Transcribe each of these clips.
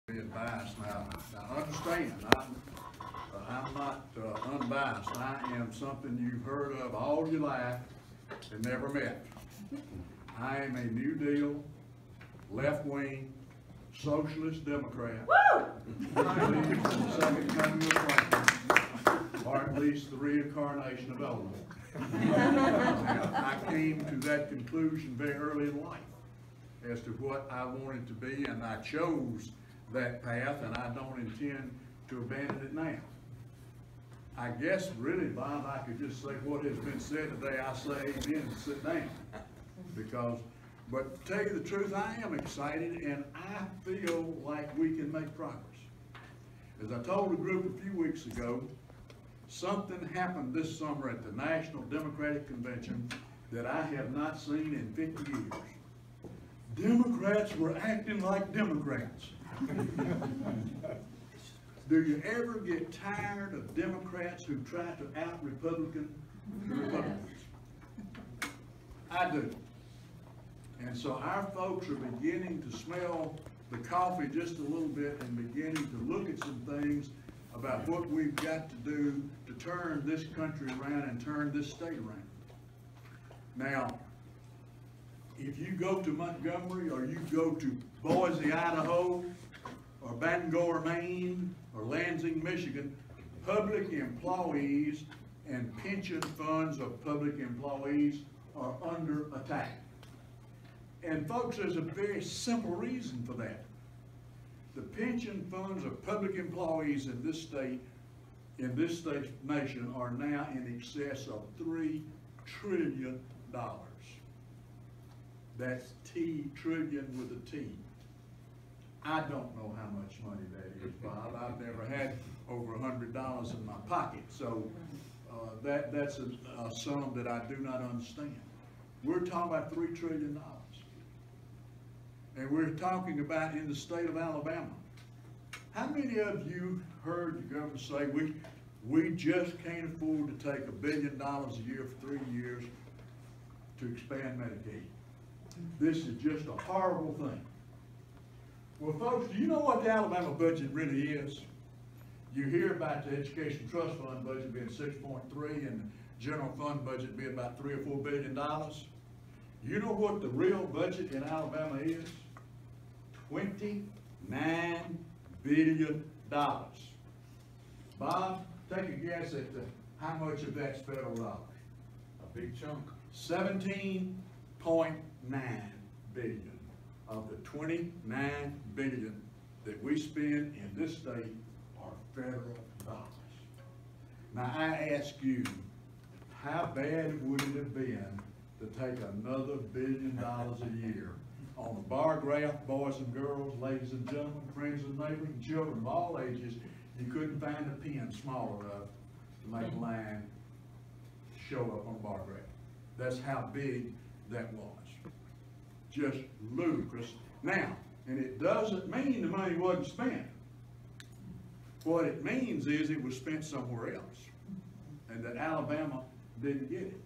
Being biased now. Now understand, I'm not unbiased. I am something you've heard of all your life and never met. I am a New Deal, left-wing, socialist Democrat. Woo! I believe in the second coming of Christ, or at least the reincarnation of Elohim. I came to that conclusion very early in life as to what I wanted to be, and I chose that path, and I don't intend to abandon it now. I guess really, Bob, I could just say what has been said today. I say amen and sit down. But to tell you the truth, I am excited, and I feel like we can make progress. As I told the group a few weeks ago, something happened this summer at the National Democratic Convention that I have not seen in 50 years. Democrats were acting like Democrats. Do you ever get tired of Democrats who try to out-Republican the Republicans? I do. And so our folks are beginning to smell the coffee just a little bit and beginning to look at some things about what we've got to do to turn this country around and turn this state around. Now, if you go to Montgomery or you go to Boise, Idaho, or Bangor, Maine, or Lansing, Michigan, public employees and pension funds of public employees are under attack. And folks, there's a very simple reason for that. The pension funds of public employees in this state, nation, are now in excess of $3 trillion. That's T, trillion with a T. I don't know how much money that is, Bob. I've never had over $100 in my pocket, so that's a sum that I do not understand. We're talking about $3 trillion. And we're talking about in the state of Alabama. How many of you heard the governor say, we just can't afford to take $1 billion a year for 3 years to expand Medicaid? This is just a horrible thing. Well, folks, do you know what the Alabama budget really is? You hear about the Education Trust Fund budget being 6.3 and the general fund budget being about $3 or $4 billion. You know what the real budget in Alabama is? $29 billion. Bob, take a guess at how much of that's federal dollars. A big chunk. 17.9 billion of the 29 billion that we spend in this state are federal dollars. Now I ask you, how bad would it have been to take another $1 billion a year on the bar graph, boys and girls, ladies and gentlemen, friends and neighbors, and children of all ages? You couldn't find a pen small enough to make a line show up on the bar graph. That's how big that was. Just ludicrous. Now, and it doesn't mean the money wasn't spent. What it means is it was spent somewhere else, and that Alabama didn't get it.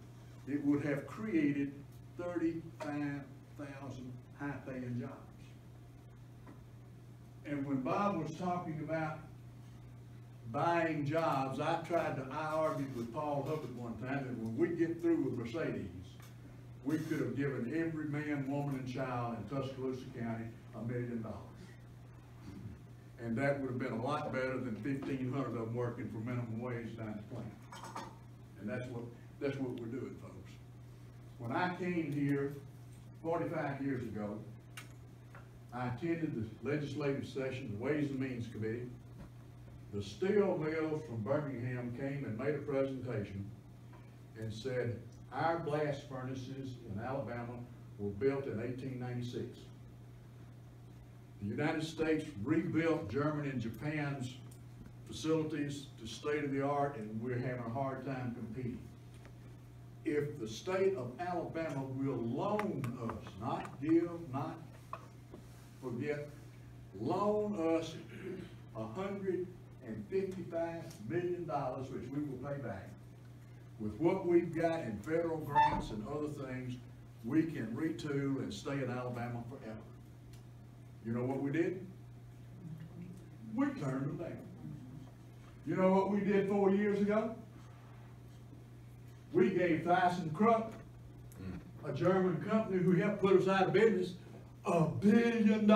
It would have created 35,000 high-paying jobs. And when Bob was talking about buying jobs, I argued with Paul Hubbard one time that when we get through with Mercedes, we could have given every man, woman, and child in Tuscaloosa County $1 million. And that would have been a lot better than 1,500 of them working for minimum wage down at the plant. And that's what we're doing, folks. When I came here 45 years ago, I attended the legislative session, the Ways and Means Committee. The steel mills from Birmingham came and made a presentation and said, our blast furnaces in Alabama were built in 1896. The United States rebuilt Germany and Japan's facilities to state of the art, and we're having a hard time competing. If the state of Alabama will loan us, not give, not forget, loan us $155 million, which we will pay back, with what we've got in federal grants and other things, we can retool and stay in Alabama forever. You know what we did? We turned them down. You know what we did 4 years ago? We gave ThyssenKrupp, a German company who helped put us out of business, $1 billion.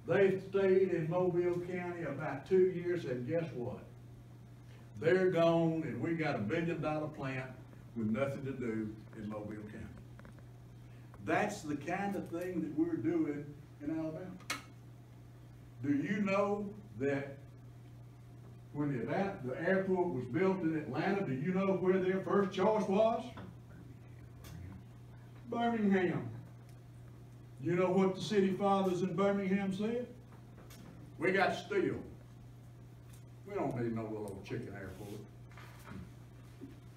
They stayed in Mobile County about 2 years, and guess what? They're gone, and we got $1 billion plant with nothing to do in Mobile County. That's the kind of thing that we're doing in Alabama. Do you know that when the airport was built in Atlanta, do you know where their first choice was? Birmingham. You know what the city fathers in Birmingham said? We got steel. We don't need no little old chicken airport.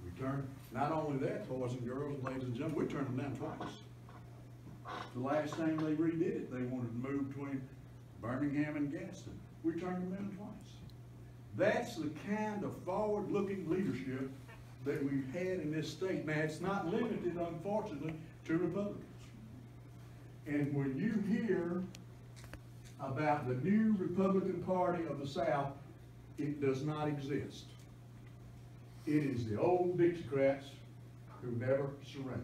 We turned, not only that, boys and girls, ladies and gentlemen, we turned them down twice. The last time they redid it, they wanted to move between Birmingham and Gaston. We turned them down twice. That's the kind of forward-looking leadership that we've had in this state. Now, it's not limited, unfortunately, to Republicans. And when you hear about the new Republican Party of the South, it does not exist. It is the old Dixiecrats who never surrendered.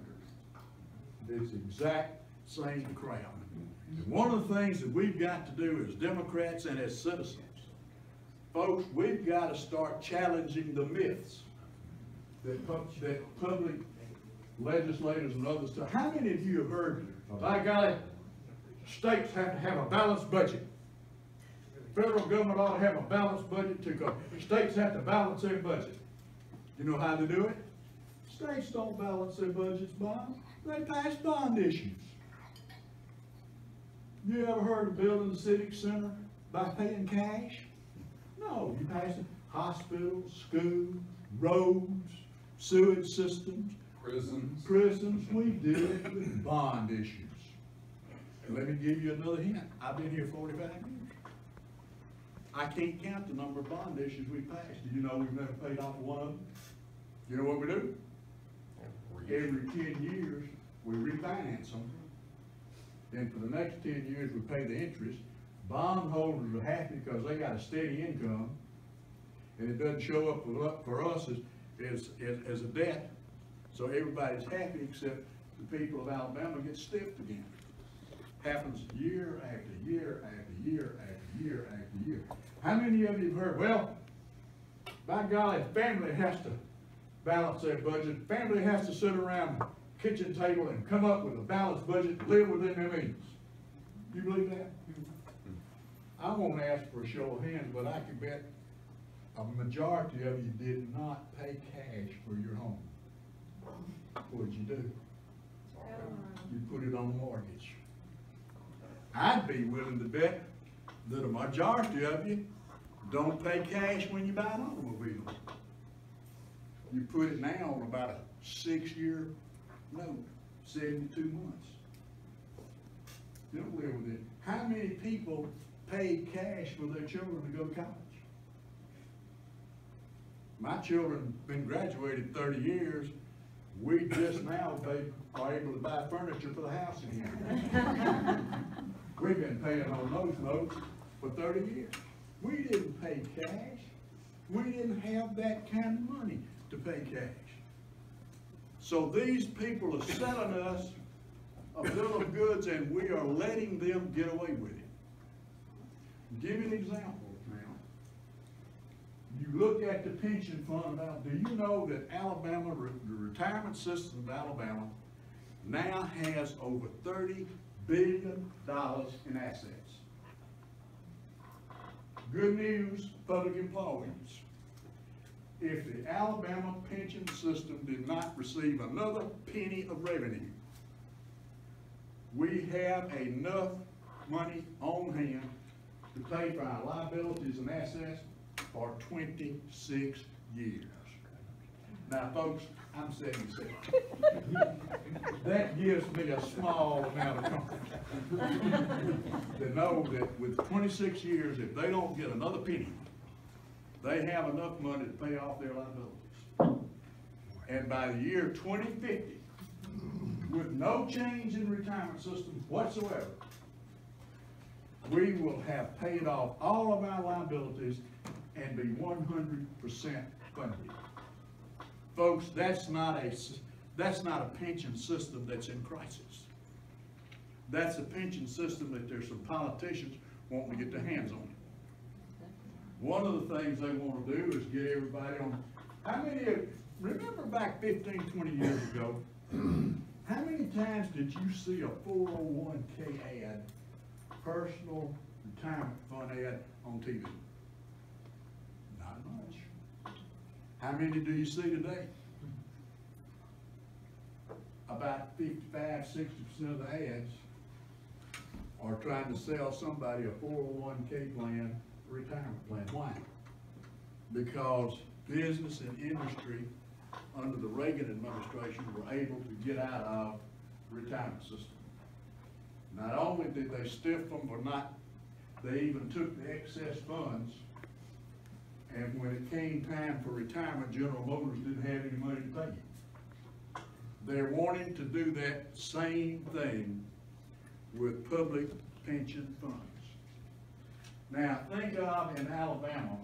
It's the exact same crowd. And one of the things that we've got to do as Democrats and as citizens, folks, we've got to start challenging the myths that public legislators and others tell. How many of you have heard, by golly, states have to have a balanced budget? The federal government ought to have a balanced budget too, because states have to balance their budget. You know how to do it? States don't balance their budgets, Bob. They pass bond issues. You ever heard of building the civic center by paying cash? No, you pass it. Hospitals, schools, roads, sewage systems, prisons. We do it with bond issues. And let me give you another hint. I've been here 45 years. I can't count the number of bond issues we've passed. Do you know we've never paid off one of them? You know what we do? Every 10 years, we refinance them. And for the next 10 years, we pay the interest. Bondholders are happy because they got a steady income, and it doesn't show up for us as a debt. So everybody's happy except the people of Alabama get stiffed again. Happens year after year after year after year after year. How many of you have heard, well, by golly, family has to balance their budget. Family has to sit around the kitchen table and come up with a balanced budget, live within their means. Do you believe that? I won't ask for a show of hands, but I can bet a majority of you did not pay cash for your home. What did you do? You put it on mortgage. I'd be willing to bet that a majority of you don't pay cash when you buy an automobile. You put it now on about a 6-year note, 72 months. You don't live with it. How many people pay cash for their children to go to college? My children have been graduated 30 years. We just now are able to buy furniture for the house again. We've been paying on those notes for 30 years. We didn't pay cash. We didn't have that kind of money to pay cash. So these people are selling us a bill of goods, and we are letting them get away with it. Give you an example now. You look at the pension fund now. Do you know that Alabama, the retirement system of Alabama, now has over $30 billion in assets? Good news, public employees. If the Alabama pension system did not receive another penny of revenue, we have enough money on hand to pay for our liabilities and assets for 26 years. Now, folks, I'm 77. That gives me a small amount of comfort to know that with 26 years, if they don't get another penny, they have enough money to pay off their liabilities. And by the year 2050, with no change in retirement system whatsoever, we will have paid off all of our liabilities and be 100% funded. Folks, that's not a pension system that's in crisis. That's a pension system that there's some politicians wanting to get their hands on. One of the things they want to do is get everybody on. How many of, remember back 15, 20 years ago, how many times did you see a 401k ad, personal retirement fund ad on TV? Not much. How many do you see today? About 55, 60% of the ads are trying to sell somebody a 401k plan, retirement plan. Why? Because business and industry under the Reagan administration were able to get out of the retirement system. Not only did they stiff them or not, they even took the excess funds, and when it came time for retirement, General Motors didn't have any money to pay you. They're wanting to do that same thing with public pension funds. Now, think of in Alabama,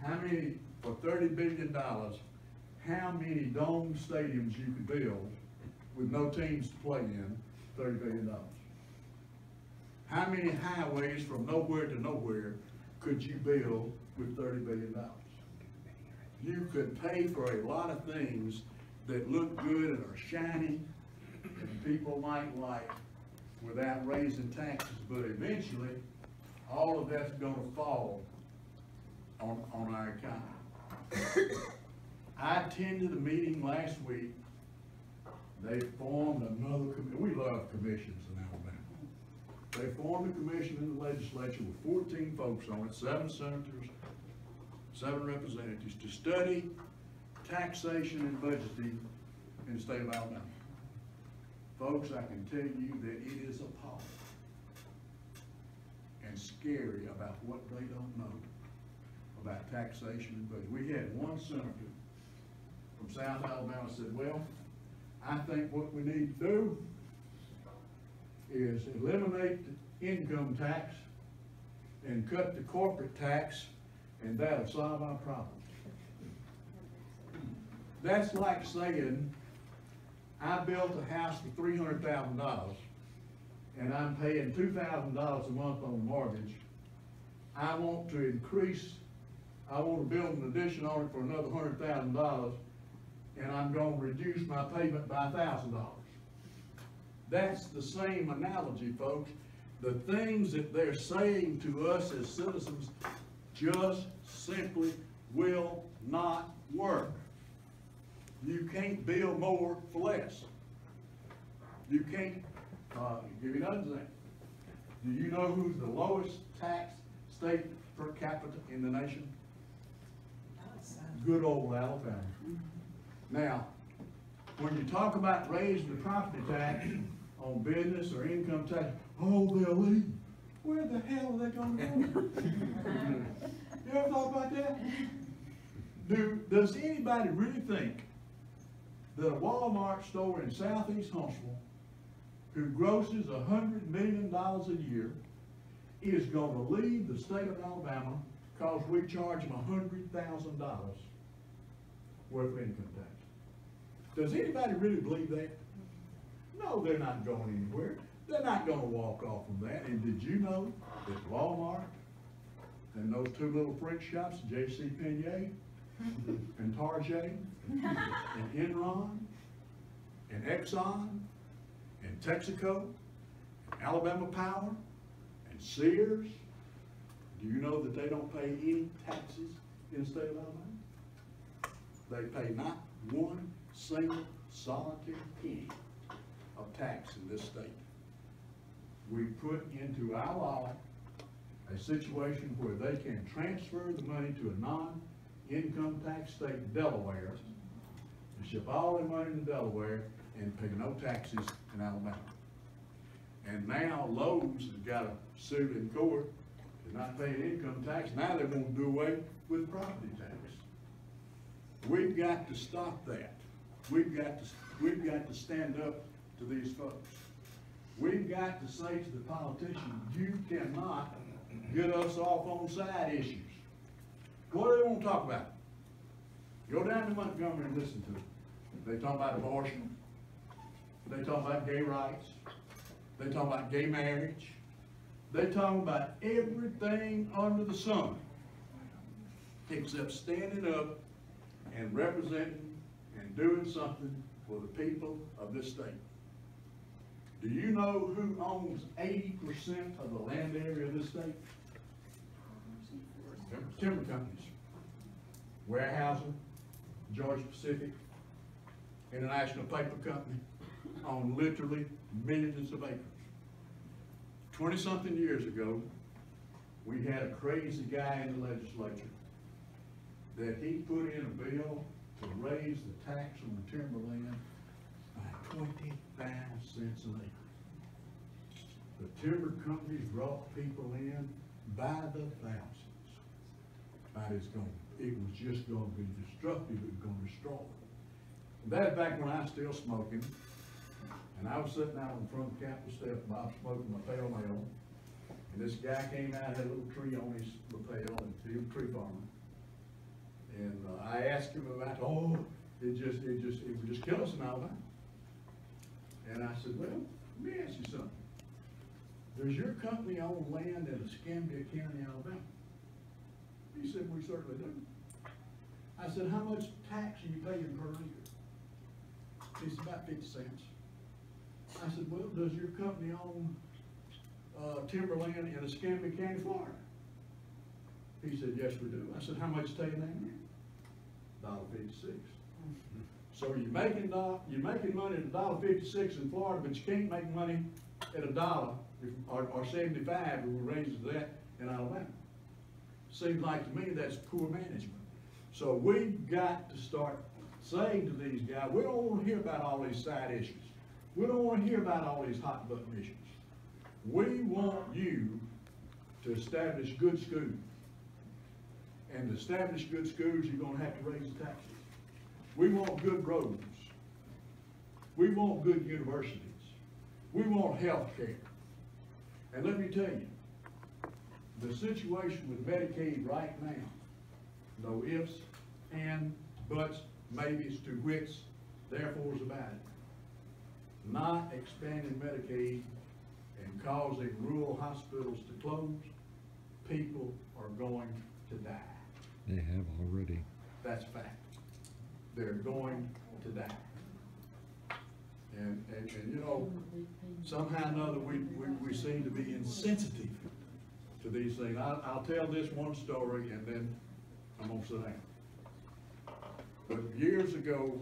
how many, for $30 billion, how many dome stadiums you could build with no teams to play in, $30 billion. How many highways from nowhere to nowhere could you build with $30 billion? You could pay for a lot of things that look good and are shiny and people might like without raising taxes, but eventually all of that's going to fall on our economy. I attended a meeting last week. They formed another committee. We love commissions in Alabama. They formed a commission in the legislature with 14 folks on it, 7 senators, 7 representatives, to study taxation and budgeting in the state of Alabama. Folks, I can tell you that it is appalling and scary about what they don't know about taxation and budget. We had one senator from South Alabama said, well, I think what we need to do is eliminate the income tax and cut the corporate tax, and that'll solve our problems. That's like saying, I built a house for $300,000 and I'm paying $2,000 a month on the mortgage. I want to build an addition on it for another $100,000, and I'm going to reduce my payment by $1,000. That's the same analogy, folks. The things that they're saying to us as citizens just simply will not work. You can't build more for less. You can't, give you another example. Do you know who's the lowest tax state per capita in the nation? Good old Alabama. Now, when you talk about raising the property tax on business or income tax, oh, they'll leave. Where the hell are they going to go? You ever thought about that? Does anybody really think that a Walmart store in southeast Huntsville, who grosses $100 million a year, is going to leave the state of Alabama because we charge them $100,000 worth of income tax? Does anybody really believe that? No, they're not going anywhere. They're not going to walk off from that. And did you know that Walmart and those 2 little French shops, J.C. Penney and Target and Enron and Exxon and Texaco and Alabama Power and Sears, do you know that they don't pay any taxes in the state of Alabama? They pay not one single solitary penny of tax in this state. We put into our law a situation where they can transfer the money to a non-income tax state, Delaware, and ship all their money to Delaware and pay no taxes in Alabama. And now Lowe's has got a suit in court to not pay income tax. Now they want to do away with property tax. We've got to stop that. We've got to stand up to these folks. We've got to say to the politicians, you cannot get us off on side issues. What do they want to talk about? Go down to Montgomery and listen to them. They talk about abortion. They talk about gay rights. They talk about gay marriage. They talk about everything under the sun except standing up and representing and doing something for the people of this state. Do you know who owns 80% of the land area of this state? Timber companies. Weyerhaeuser, Georgia Pacific, International Paper Company own literally millions of acres. 20-something years ago, we had a crazy guy in the legislature that he put in a bill to raise the tax on the timberland by 25 cents an acre. The timber companies brought people in by the thousands. But it was just going to be destructive. It was going to destroy them. That's back when I was still smoking, and I was sitting out in front of the Capitol steps, Bob smoking my pale mail, and this guy came out, had a little tree on his lapel, and he was a tree farmer. And I asked him about, it would just kill us in Alabama. And I said, well, let me ask you something. Does your company own land in Escambia County, Alabama? He said, we certainly do. I said, how much tax are you paying per acre? He said, about 50 cents. I said, well, does your company own timberland in Escambia County, Florida? He said, yes, we do. I said, how much are you taking that in? $1.56. So you're making money at $1.56 in Florida, but you can't make money at $1 or 75 if we raise that in Alabama. Seems like to me that's poor management. So we've got to start saying to these guys, we don't want to hear about all these side issues. We don't want to hear about all these hot button issues. We want you to establish good schools. And to establish good schools, you're going to have to raise the taxes. We want good roads. We want good universities. We want health care. And let me tell you, the situation with Medicaid right now, no ifs, and buts, maybes, to which, therefores about it. Not expanding Medicaid and causing rural hospitals to close, people are going to die. They have already. That's fact. They're going to die. And you know, somehow or another we seem to be insensitive to these things. I'll tell this one story and then I'm going to sit down. But years ago,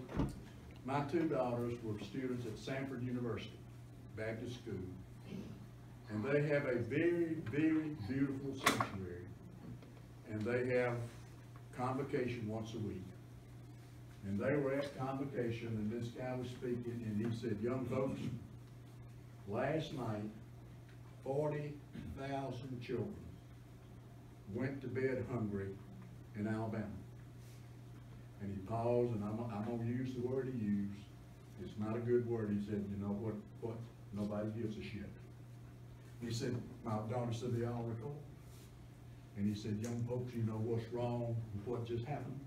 my two daughters were students at Samford University, Baptist School. And they have a very, very beautiful sanctuary. And they have convocation once a week. And they were at convocation, and this guy was speaking, and he said, young folks, last night, 40,000 children went to bed hungry in Alabama. And he paused, and I'm going to use the word he used. It's not a good word. He said, you know what? Nobody gives a shit. He said, my daughter said, they all record. And he said, young folks, you know what's wrong with what just happened?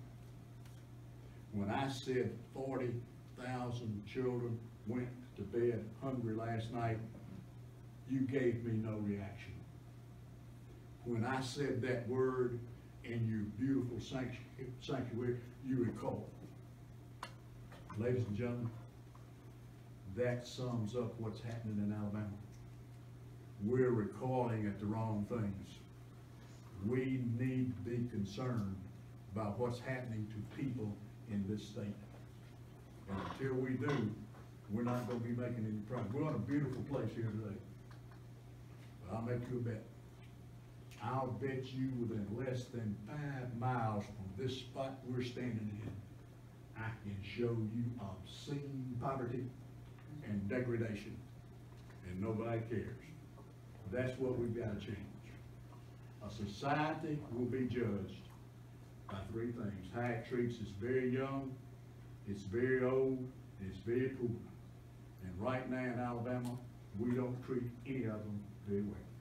When I said 40,000 children went to bed hungry last night, you gave me no reaction. When I said that word in your beautiful sanctuary, you recall. Ladies and gentlemen, that sums up what's happening in Alabama. We're recoiling at the wrong things. We need to be concerned about what's happening to people in this state. And until we do, we're not going to be making any progress. We're on a beautiful place here today. But I'll make you a bet. I'll bet you within less than 5 miles from this spot we're standing in, I can show you obscene poverty and degradation. And nobody cares. That's what we've got to change. A society will be judged by 3 things. How it treats its very young, its very old, and its very poor. And right now in Alabama, we don't treat any of them very well.